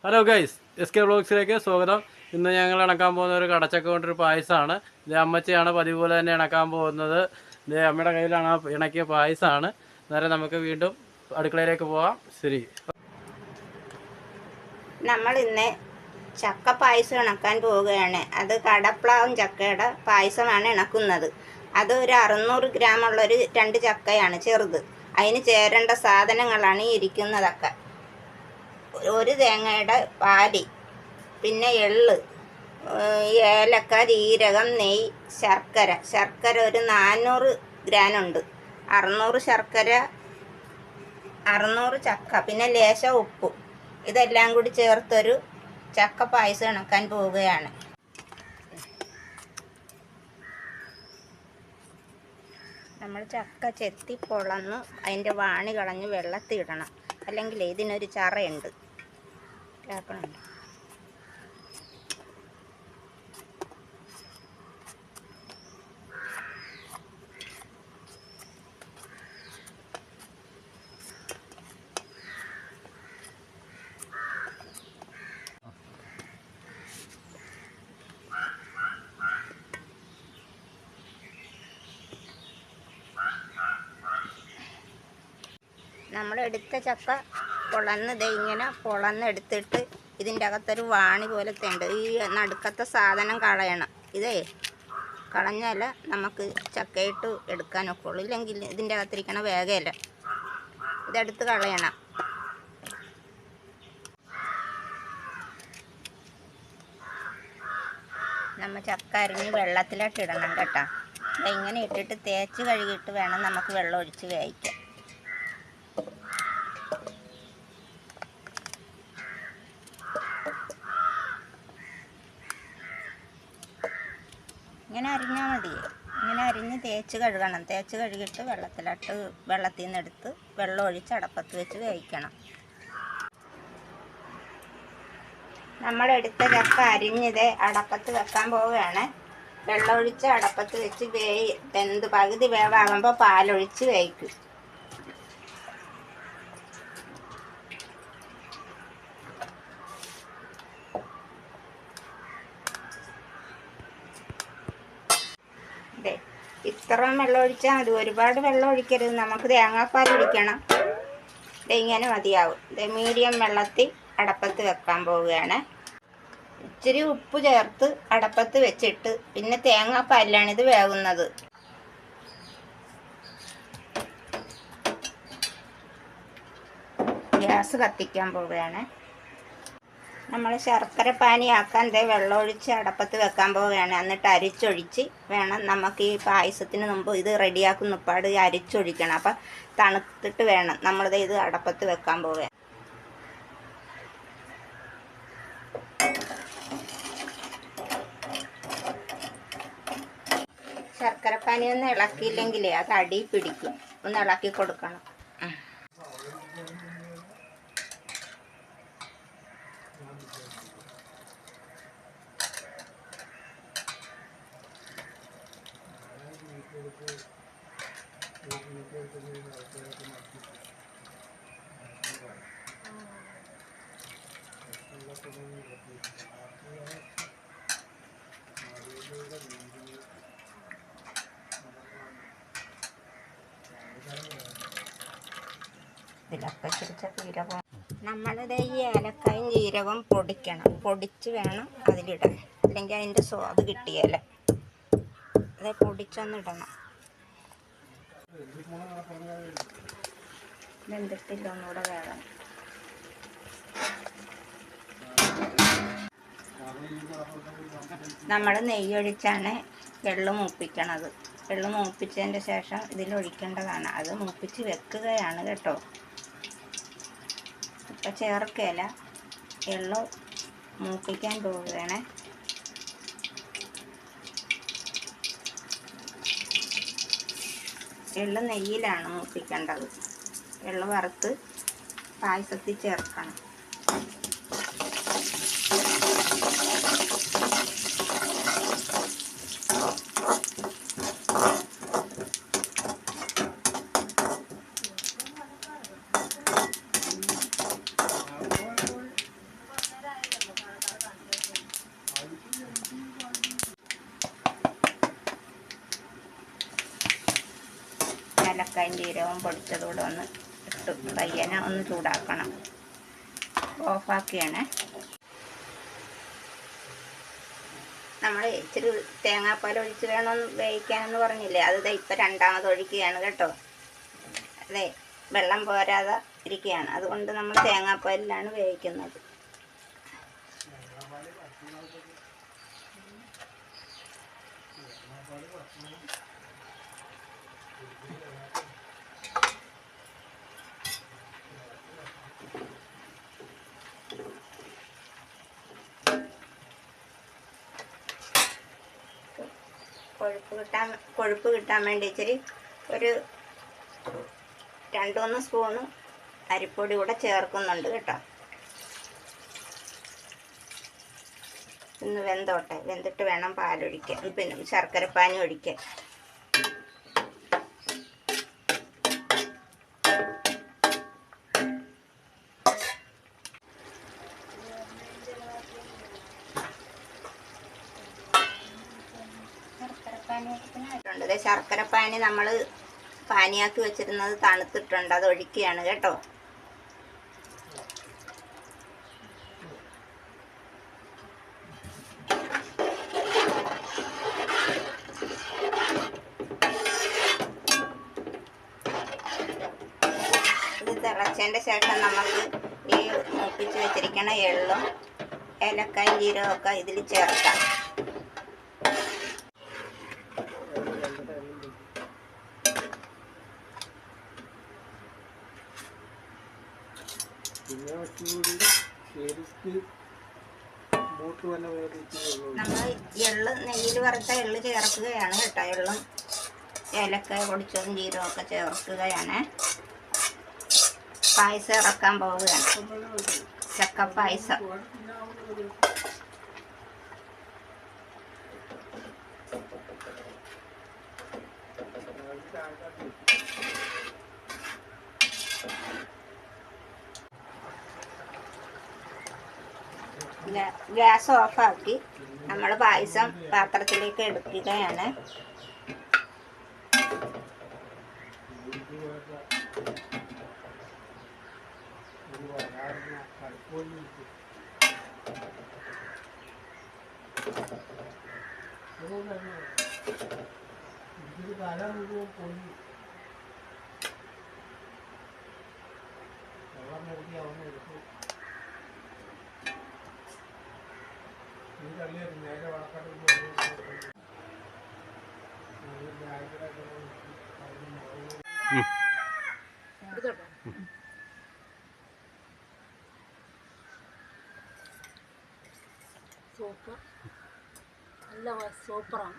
Hello guys, SK വ്ളോഗ്സിലേക്ക് സ്വാഗതം. ഇന്ന് ഞങ്ങൾ ഇണക്കാൻ പോകുന്ന ഒരു കടച്ചക്ക കൊണ്ടൊരു പായസമാണ്. ഇത് അമ്മച്ചിയാണ് പതിവ് പോലെ തന്നെ ഇണക്കാൻ പോകുന്നത്. ഇത് അമ്മയുടെ കയ്യിലാണ് ആ ഇണക്കിയ പായസമാണ്. നേരെ നമുക്ക് വീണ്ടും അടുക്കളയിലേക്ക് പോകാം. ശരി. നമ്മൾ ഇന്ന് ചക്ക പായസം ഇണക്കാൻ പോവുകയാണ്. അത് കടപ്ലാവും ചക്കയുടെ പായസമാണ് ഇണക്കുന്നത്. അത് ഒരു 600 ഗ്രാമുള്ളൊരു 2 ചക്കയാണ്, ചെറുത്. അതിന് ചേരേണ്ട സാധനങ്ങളാണ് ഈ ഇരിക്കുന്നതൊക്കെ. ഒരു തേങ്ങയുടെ പാല്, പിന്നെ എള്ള്, ഏലക്ക, ജീരകം, നെയ്യ്, ശർക്കര ഒരു 400 ഗ്രാമുണ്ട്. 600 ശർക്കര, 600 ചക്ക, പിന്നെ ലേശം ഉപ്പ്. ഇതെല്ലാം കൂടി ചേർത്തൊരു ചക്ക പായസം ഇണക്കാൻ പോവുകയാണ്. നമ്മൾ ചക്ക ചെത്തി പൊളന്ന് അതിൻ്റെ വാണി കളഞ്ഞ് വെള്ളത്തിടണം. അല്ലെങ്കിൽ ഇതിനൊരു ചറയുണ്ട്, കേൾക്കണുണ്ട്. നമ്മളെടുത്ത ചക്ക ഇങ്ങനെ പൊളന്നെടുത്തിട്ട് ഇതിൻ്റെ അകത്തൊരു വാണി പോലത്തെ ഉണ്ട്. ഈ നടുക്കത്തെ സാധനം കളയണം. ഇതേ കളഞ്ഞാൽ നമുക്ക് ചക്കയിട്ട് എടുക്കാനൊക്കെ ഉള്ളൂ. ഇല്ലെങ്കിൽ ഇതിൻ്റെ അകത്തിരിക്കണ വേഗമല്ല. ഇതെടുത്ത് കളയണം. നമ്മൾ ചക്ക അരിഞ്ഞ് വെള്ളത്തിലോട്ട് ഇടണം കേട്ടോ. ഇങ്ങനെ ഇട്ടിട്ട് തേച്ച് കഴുകിയിട്ട് വേണം നമുക്ക് വെള്ളം ഒഴിച്ച് വേവിക്കാൻ. ഇങ്ങനെ അരിഞ്ഞാൽ മതി. ഇങ്ങനെ അരിഞ്ഞ് തേച്ച് കഴുകണം. തേച്ച് കഴുകിയിട്ട് വെള്ളത്തിൽ നിന്ന് എടുത്ത് വെള്ളം ഒഴിച്ച് അടപ്പത്ത് വെച്ച് വേവിക്കണം. നമ്മളെടുത്ത ചക്ക അരിഞ്ഞത് അടപ്പത്ത് വെക്കാൻ പോവുകയാണ്. വെള്ളം ഒഴിച്ച് അടപ്പത്ത് വെച്ച് പകുതി വേവാകുമ്പോൾ പാലൊഴിച്ച് വേവിക്കും. ഇത്രയും വെള്ളം ഒഴിച്ചാൽ മതി, ഒരുപാട് വെള്ളം ഒഴിക്കരുത്. നമുക്ക് തേങ്ങാപ്പാൽ ഒഴിക്കണം. ഇങ്ങനെ മതിയാവും. മീഡിയം വെള്ളത്തിൽ അടപ്പത്ത് വെക്കാൻ പോവുകയാണ്. ഇച്ചിരി ഉപ്പ് ചേർത്ത് അടപ്പത്ത് വെച്ചിട്ട് പിന്നെ തേങ്ങാപ്പാലിലാണ് ഇത് വേകുന്നത്. ഗ്യാസ് കത്തിക്കാൻ പോവുകയാണ്. നമ്മൾ ശർക്കര പാനിയാക്കാൻ വെള്ളം ഒഴിച്ച് അടപ്പത്ത് വെക്കാൻ പോവുകയാണ്. എന്നിട്ട് അരിച്ചൊഴിച്ച് വേണം നമുക്ക് ഈ പായസത്തിന് മുമ്പ് ഇത് റെഡിയാക്കുന്നപ്പാട് അരിച്ചൊഴിക്കണം. അപ്പം തണുത്തിട്ട് വേണം ഇത് അടപ്പത്ത് വെക്കാൻ പോവുകയാണ്. ശർക്കര പാനി ഒന്ന് ഇളക്കിയില്ലെങ്കിലേ അത് അടി പിടിക്കും. ഒന്ന് ഇളക്കി കൊടുക്കണം. ഇതിലൊക്കെ ചിരിച്ച ജീരകം നമ്മളിത് ഈ ഏലക്കായും ജീരകം പൊടിക്കണം. പൊടിച്ച് വേണം അതിലിടാൻ, അല്ലെങ്കിൽ അതിൻ്റെ സ്വാദ് കിട്ടിയല്ല. അത് പൊടിച്ചൊന്നിടണം. വെന്തിട്ടില്ല, ഒന്നുകൂടെ വേണം. നമ്മൾ നെയ്യൊഴിച്ചാണ് എള്ള് മൂപ്പിക്കണത്. എള്ള് മൂപ്പിച്ചതിൻ്റെ ശേഷം ഇതിലൊഴിക്കേണ്ടതാണ്. അത് മൂപ്പിച്ച് വെക്കുകയാണ് കേട്ടോ. ഇപ്പം ചേർക്കയില്ല, എള്ള് മൂപ്പിക്കാൻ പോവുകയാണ്. എള്ള് നെയ്യിലാണ് മൂപ്പിക്കേണ്ടത്. എള്ള് വറുത്ത് പായസത്തിൽ ചേർക്കണം. ജീരകവും പൊടിച്ചതുകൂടെ ഒന്ന് ഇട്ട് പയ്യനെ ഒന്ന് ചൂടാക്കണം. ഓഫാക്കിയാണ്. നമ്മൾ ഇച്ചിരി തേങ്ങാപ്പാൽ ഒഴിച്ച് വേണമെന്ന് വേവിക്കാനെന്ന് പറഞ്ഞില്ലേ, അത് ഇപ്പം രണ്ടാമത് ഒഴിക്കുകയാണ് കേട്ടോ. അതെ, വെള്ളം പോരാതെ ഇരിക്കുകയാണ്, അതുകൊണ്ട് നമ്മൾ തേങ്ങാപ്പാലിലാണ് വേവിക്കുന്നത്. കൊഴുപ്പ് കിട്ടാൻ വേണ്ടി ഇച്ചിരി ഒരു 2-3 സ്പൂണ് അരിപ്പൊടി കൂടെ ചേർക്കുന്നുണ്ട് കേട്ടോ. ഒന്ന് വെന്തോട്ടെ, വെന്തിട്ട് വേണം പാലൊഴിക്കാൻ, പിന്നെ ശർക്കരപ്പാനി ഒഴിക്കാൻ. ശർക്കരപ്പാനി നമ്മൾ പാനിയാക്കി വെച്ചിരുന്നത് തണുത്തിട്ടുണ്ട്, അത് ഒഴിക്കുകയാണ് കേട്ടോ. ഇത് തിളച്ചതിൻ്റെ ശേഷം നമുക്ക് ഈ മൂപ്പിച്ച് വെച്ചിരിക്കണ എള്ളും ഏലക്കായും ജീരകമൊക്കെ ഇതിൽ ചേർക്കാം. നമ്മൾ എള്ള് നെയ്യിൽ വറുത്ത എള്ള് ചേർക്കുകയാണ് കേട്ടോ. എള്ളും ഏലക്കായ പൊടിച്ചതും ജീരകമൊക്കെ ചേർക്കുകയാണ്. പായസം ഇറക്കാൻ പോവുകയാണ്, ചക്കപ്പായസം. ഗ്യാസ് ഓഫാക്കി നമ്മൾ പായസം പാത്രത്തിലേക്ക് എടുക്കുകയാണ്. സൂപ്പർ, നല്ല സൂപ്പറാണ്.